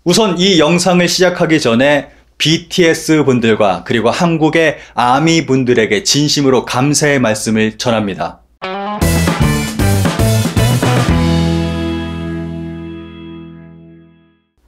우선 이 영상을 시작하기 전에 BTS 분들과 그리고 한국의 아미 분들에게 진심으로 감사의 말씀을 전합니다.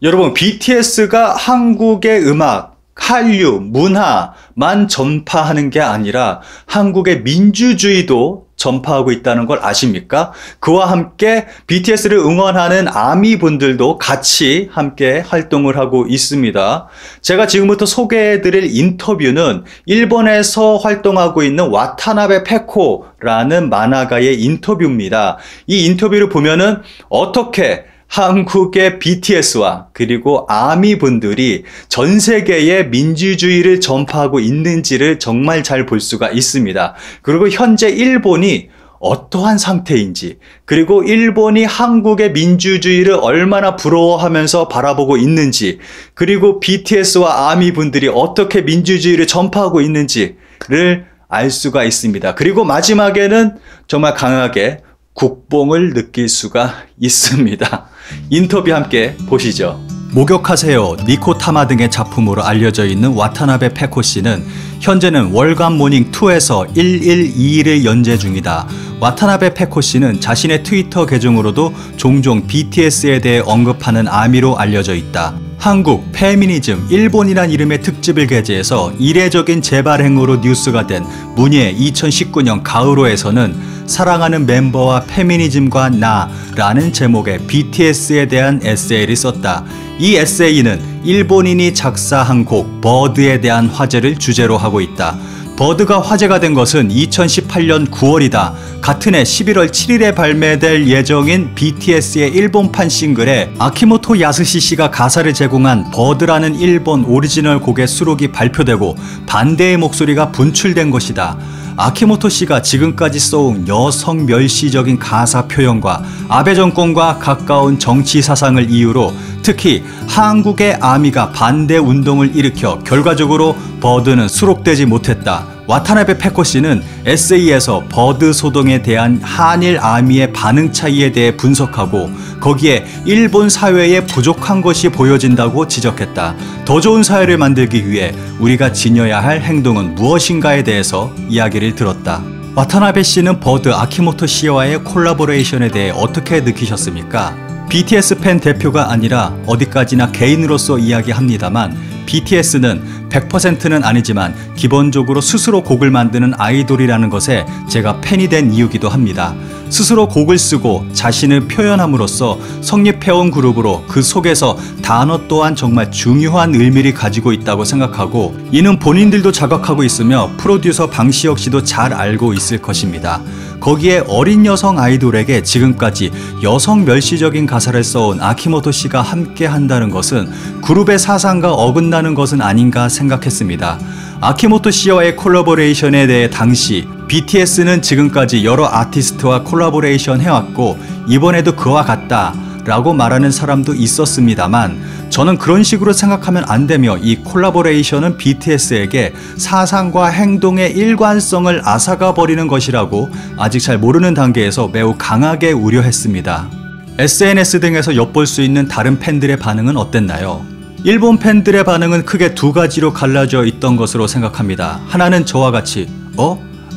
여러분, BTS가 한국의 음악, 한류, 문화만 전파하는 게 아니라 한국의 민주주의도 전파하고 있다는 걸 아십니까? 그와 함께 BTS를 응원하는 아미 분들도 같이 함께 활동을 하고 있습니다. 제가 지금부터 소개해드릴 인터뷰는 일본에서 활동하고 있는 와타나베 페코라는 만화가의 인터뷰입니다. 이 인터뷰를 보면은 어떻게 한국의 BTS와 그리고 아미 분들이 전 세계에 민주주의를 전파하고 있는지를 정말 잘 볼 수가 있습니다. 그리고 현재 일본이 어떠한 상태인지, 그리고 일본이 한국의 민주주의를 얼마나 부러워하면서 바라보고 있는지, 그리고 BTS와 아미 분들이 어떻게 민주주의를 전파하고 있는지를 알 수가 있습니다. 그리고 마지막에는 정말 강하게 국뽕을 느낄 수가 있습니다. 인터뷰 함께 보시죠. 목욕하세요, 니코타마 등의 작품으로 알려져 있는 와타나베 페코 씨는 현재는 월간 모닝 2에서 112를 연재 중이다. 와타나베 페코 씨는 자신의 트위터 계정으로도 종종 BTS에 대해 언급하는 아미로 알려져 있다. 한국, 페미니즘, 일본이란 이름의 특집을 게재해서 이례적인 재발행으로 뉴스가 된 문예 2019년 가을호에서는 사랑하는 멤버와 페미니즘과 나라는 제목의 BTS에 대한 에세이를 썼다. 이 에세이는 일본인이 작사한 곡 버드에 대한 화제를 주제로 하고 있다. 버드가 화제가 된 것은 2018년 9월이다. 같은 해 11월 7일에 발매될 예정인 BTS의 일본판 싱글에 아키모토 야스시 씨가 가사를 제공한 버드라는 일본 오리지널 곡의 수록이 발표되고 반대의 목소리가 분출된 것이다. 아키모토 씨가 지금까지 써온 여성 멸시적인 가사 표현과 아베 정권과 가까운 정치 사상을 이유로 특히 한국의 아미가 반대 운동을 일으켜 결과적으로 버드는 수록되지 못했다. 와타나베 페코 씨는 에세이에서 버드 소동에 대한 한일 아미의 반응 차이에 대해 분석하고 거기에 일본 사회에 부족한 것이 보여진다고 지적했다. 더 좋은 사회를 만들기 위해 우리가 지녀야 할 행동은 무엇인가에 대해서 이야기를 들었다. 와타나베 씨는 버드 아키모토 씨와의 콜라보레이션에 대해 어떻게 느끼셨습니까? BTS 팬 대표가 아니라 어디까지나 개인으로서 이야기합니다만 BTS는 100%는 아니지만 기본적으로 스스로 곡을 만드는 아이돌이라는 것에 제가 팬이 된 이유기도 합니다. 스스로 곡을 쓰고 자신을 표현함으로써 성립해온 그룹으로 그 속에서 단어 또한 정말 중요한 의미를 가지고 있다고 생각하고 이는 본인들도 자각하고 있으며 프로듀서 방시혁 씨도 잘 알고 있을 것입니다. 거기에 어린 여성 아이돌에게 지금까지 여성 멸시적인 가사를 써온 아키모토 씨가 함께 한다는 것은 그룹의 사상과 어긋나는 것은 아닌가 생각했습니다. 아키모토 씨와의 콜라보레이션에 대해 당시 BTS는 지금까지 여러 아티스트와 콜라보레이션 해왔고 이번에도 그와 같다 라고 말하는 사람도 있었습니다만 저는 그런 식으로 생각하면 안 되며 이 콜라보레이션은 BTS에게 사상과 행동의 일관성을 앗아가 버리는 것이라고 아직 잘 모르는 단계에서 매우 강하게 우려했습니다. SNS 등에서 엿볼 수 있는 다른 팬들의 반응은 어땠나요? 일본 팬들의 반응은 크게 두 가지로 갈라져 있던 것으로 생각합니다. 하나는 저와 같이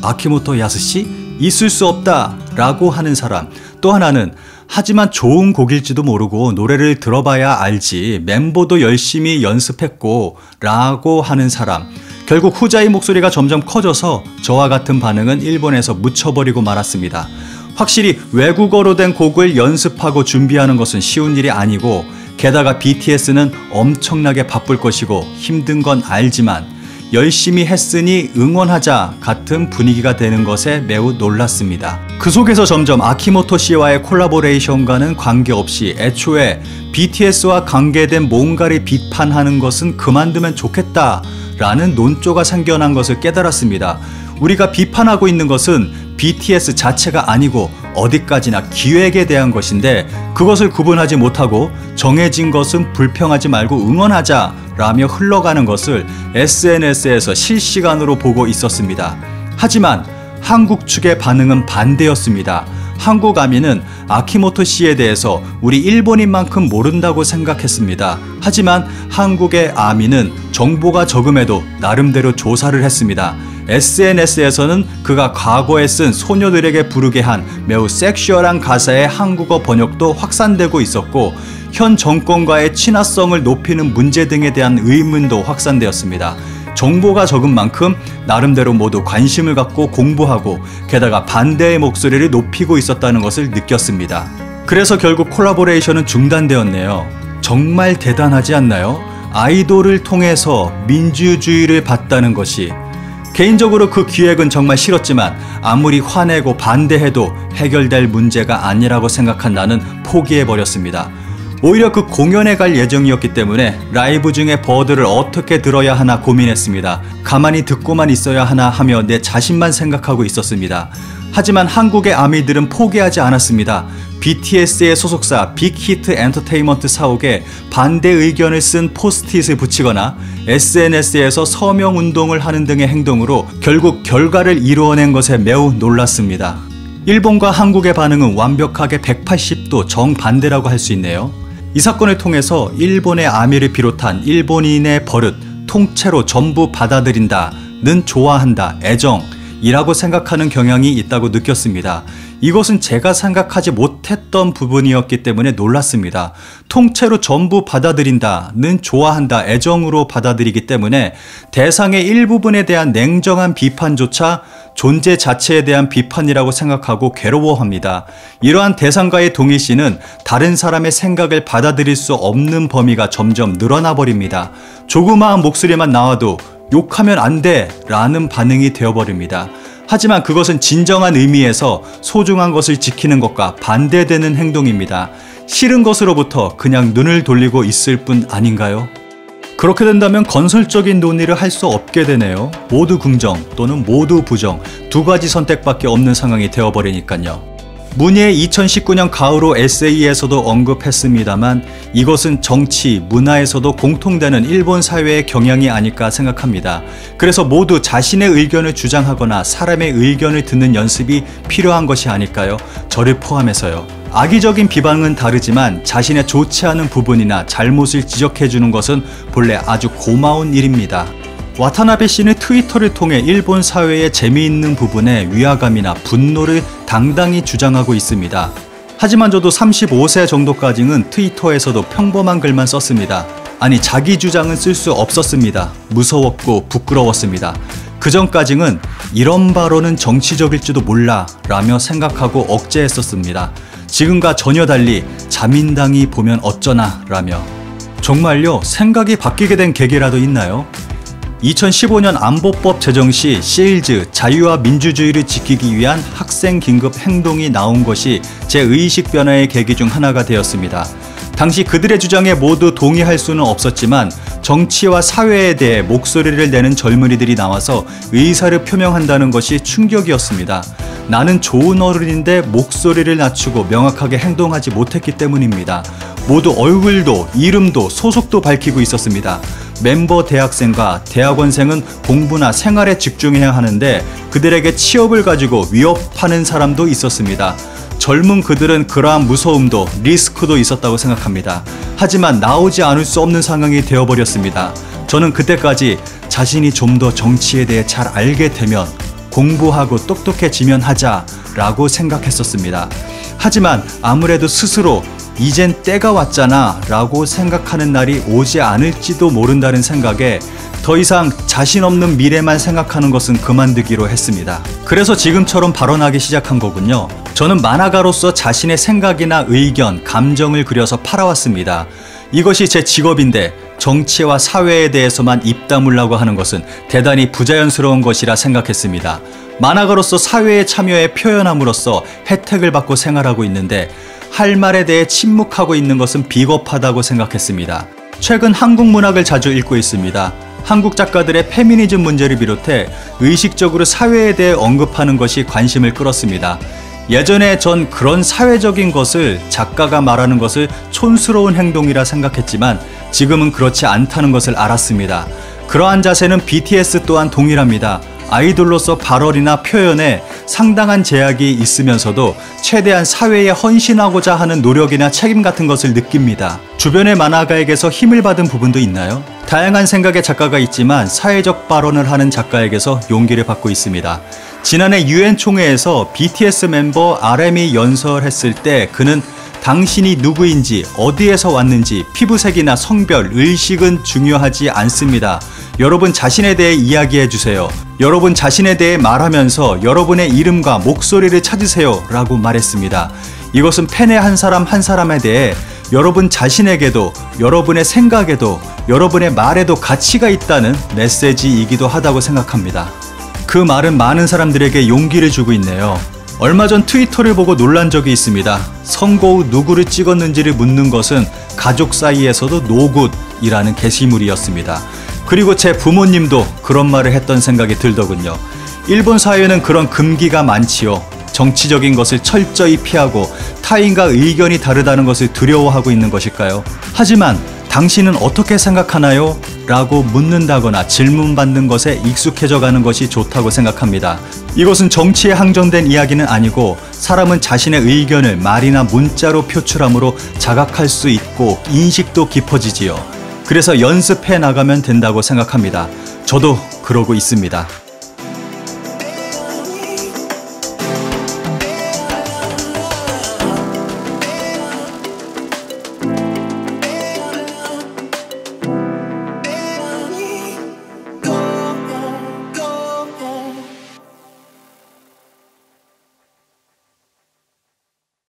아키모토 야스시? 있을 수 없다 라고 하는 사람, 또 하나는 하지만 좋은 곡일지도 모르고 노래를 들어봐야 알지 멤버도 열심히 연습했고 라고 하는 사람. 결국 후자의 목소리가 점점 커져서 저와 같은 반응은 일본에서 묻혀버리고 말았습니다. 확실히 외국어로 된 곡을 연습하고 준비하는 것은 쉬운 일이 아니고 게다가 BTS는 엄청나게 바쁠 것이고 힘든 건 알지만 열심히 했으니 응원하자 같은 분위기가 되는 것에 매우 놀랐습니다. 그 속에서 점점 아키모토 씨와의 콜라보레이션과는 관계없이 애초에 BTS와 관계된 뭔가를 비판하는 것은 그만두면 좋겠다 라는 논조가 생겨난 것을 깨달았습니다. 우리가 비판하고 있는 것은 BTS 자체가 아니고 어디까지나 기획에 대한 것인데 그것을 구분하지 못하고 정해진 것은 불평하지 말고 응원하자 라며 흘러가는 것을 SNS에서 실시간으로 보고 있었습니다. 하지만 한국 측의 반응은 반대였습니다. 한국 아미는 아키모토 씨에 대해서 우리 일본인만큼 모른다고 생각했습니다. 하지만 한국의 아미는 정보가 적음에도 나름대로 조사를 했습니다. SNS에서는 그가 과거에 쓴 소녀들에게 부르게 한 매우 섹슈얼한 가사의 한국어 번역도 확산되고 있었고, 현 정권과의 친화성을 높이는 문제 등에 대한 의문도 확산되었습니다. 정보가 적은 만큼 나름대로 모두 관심을 갖고 공부하고 게다가 반대의 목소리를 높이고 있었다는 것을 느꼈습니다. 그래서 결국 콜라보레이션은 중단되었네요. 정말 대단하지 않나요? 아이돌을 통해서 민주주의를 받다는 것이. 개인적으로 그 기획은 정말 싫었지만 아무리 화내고 반대해도 해결될 문제가 아니라고 생각한 나는 포기해버렸습니다. 오히려 그 공연에 갈 예정이었기 때문에 라이브 중에 버드를 어떻게 들어야 하나 고민했습니다. 가만히 듣고만 있어야 하나 하며 내 자신만 생각하고 있었습니다. 하지만 한국의 아미들은 포기하지 않았습니다. BTS의 소속사 빅히트 엔터테인먼트 사옥에 반대 의견을 쓴 포스트잇을 붙이거나 SNS에서 서명운동을 하는 등의 행동으로 결국 결과를 이루어낸 것에 매우 놀랐습니다. 일본과 한국의 반응은 완벽하게 180도 정반대라고 할 수 있네요. 이 사건을 통해서 일본의 아미를 비롯한 일본인의 버릇, 통째로 전부 받아들인다는 좋아한다, 애정이라고 생각하는 경향이 있다고 느꼈습니다. 이것은 제가 생각하지 못했던 부분이었기 때문에 놀랐습니다. 통째로 전부 받아들인다는 좋아한다, 애정으로 받아들이기 때문에 대상의 일부분에 대한 냉정한 비판조차 존재 자체에 대한 비판이라고 생각하고 괴로워합니다. 이러한 대상과의 동일시는 다른 사람의 생각을 받아들일 수 없는 범위가 점점 늘어나 버립니다. 조그마한 목소리만 나와도 욕하면 안 돼 라는 반응이 되어버립니다. 하지만 그것은 진정한 의미에서 소중한 것을 지키는 것과 반대되는 행동입니다. 싫은 것으로부터 그냥 눈을 돌리고 있을 뿐 아닌가요? 그렇게 된다면 건설적인 논의를 할 수 없게 되네요. 모두 긍정 또는 모두 부정, 두 가지 선택밖에 없는 상황이 되어버리니까요. 문희의 2019년 가을호 에세이에서도 언급했습니다만 이것은 정치, 문화에서도 공통되는 일본 사회의 경향이 아닐까 생각합니다. 그래서 모두 자신의 의견을 주장하거나 사람의 의견을 듣는 연습이 필요한 것이 아닐까요? 저를 포함해서요. 악의적인 비방은 다르지만 자신의 좋지 않은 부분이나 잘못을 지적해주는 것은 본래 아주 고마운 일입니다. 와타나베 씨는 트위터를 통해 일본 사회의 재미있는 부분에 위화감이나 분노를 당당히 주장하고 있습니다. 하지만 저도 35세 정도까지는 트위터에서도 평범한 글만 썼습니다. 아니, 자기 주장은 쓸 수 없었습니다. 무서웠고 부끄러웠습니다. 그 전까지는 이런 발언은 정치적일지도 몰라 라며 생각하고 억제했었습니다. 지금과 전혀 달리 자민당이 보면 어쩌나 라며. 정말요, 생각이 바뀌게 된 계기라도 있나요? 2015년 안보법 제정 시 실즈, 자유와 민주주의를 지키기 위한 학생 긴급 행동이 나온 것이 제 의식 변화의 계기 중 하나가 되었습니다. 당시 그들의 주장에 모두 동의할 수는 없었지만 정치와 사회에 대해 목소리를 내는 젊은이들이 나와서 의사를 표명한다는 것이 충격이었습니다. 나는 좋은 어른인데 목소리를 낮추고 명확하게 행동하지 못했기 때문입니다. 모두 얼굴도 이름도 소속도 밝히고 있었습니다. 멤버 대학생과 대학원생은 공부나 생활에 집중해야 하는데 그들에게 취업을 가지고 위협하는 사람도 있었습니다. 젊은 그들은 그러한 무서움도 리스크도 있었다고 생각합니다. 하지만 나오지 않을 수 없는 상황이 되어버렸습니다. 저는 그때까지 자신이 좀 더 정치에 대해 잘 알게 되면 공부하고 똑똑해지면 하자 라고 생각했었습니다. 하지만 아무래도 스스로 이젠 때가 왔잖아 라고 생각하는 날이 오지 않을지도 모른다는 생각에 더 이상 자신 없는 미래만 생각하는 것은 그만두기로 했습니다. 그래서 지금처럼 발언하기 시작한 거군요. 저는 만화가로서 자신의 생각이나 의견, 감정을 그려서 팔아왔습니다. 이것이 제 직업인데 정치와 사회에 대해서만 입 다물라고 하는 것은 대단히 부자연스러운 것이라 생각했습니다. 만화가로서 사회에 참여해 표현함으로써 혜택을 받고 생활하고 있는데 할 말에 대해 침묵하고 있는 것은 비겁하다고 생각했습니다. 최근 한국 문학을 자주 읽고 있습니다. 한국 작가들의 페미니즘 문제를 비롯해 의식적으로 사회에 대해 언급하는 것이 관심을 끌었습니다. 예전에 전 그런 사회적인 것을 작가가 말하는 것을 촌스러운 행동이라 생각했지만 지금은 그렇지 않다는 것을 알았습니다. 그러한 자세는 BTS 또한 동일합니다. 아이돌로서 발언이나 표현에 상당한 제약이 있으면서도 최대한 사회에 헌신하고자 하는 노력이나 책임 같은 것을 느낍니다. 주변의 만화가에게서 힘을 받은 부분도 있나요? 다양한 생각의 작가가 있지만 사회적 발언을 하는 작가에게서 용기를 받고 있습니다. 지난해 UN 총회에서 BTS 멤버 RM이 연설했을 때 그는 당신이 누구인지, 어디에서 왔는지, 피부색이나 성별, 의식은 중요하지 않습니다. 여러분 자신에 대해 이야기해 주세요. 여러분 자신에 대해 말하면서 여러분의 이름과 목소리를 찾으세요 라고 말했습니다. 이것은 팬의 한 사람 한 사람에 대해 여러분 자신에게도, 여러분의 생각에도, 여러분의 말에도 가치가 있다는 메시지이기도 하다고 생각합니다. 그 말은 많은 사람들에게 용기를 주고 있네요. 얼마 전 트위터를 보고 놀란 적이 있습니다. 선거 후 누구를 찍었는지를 묻는 것은 가족 사이에서도 노굿이라는 게시물이었습니다. 그리고 제 부모님도 그런 말을 했던 생각이 들더군요. 일본 사회는 그런 금기가 많지요. 정치적인 것을 철저히 피하고 타인과 의견이 다르다는 것을 두려워하고 있는 것일까요? 하지만 당신은 어떻게 생각하나요? 라고 묻는다거나 질문받는 것에 익숙해져 가는 것이 좋다고 생각합니다. 이것은 정치에 항정된 이야기는 아니고 사람은 자신의 의견을 말이나 문자로 표출함으로 자각할 수 있고 인식도 깊어지지요. 그래서 연습해 나가면 된다고 생각합니다. 저도 그러고 있습니다.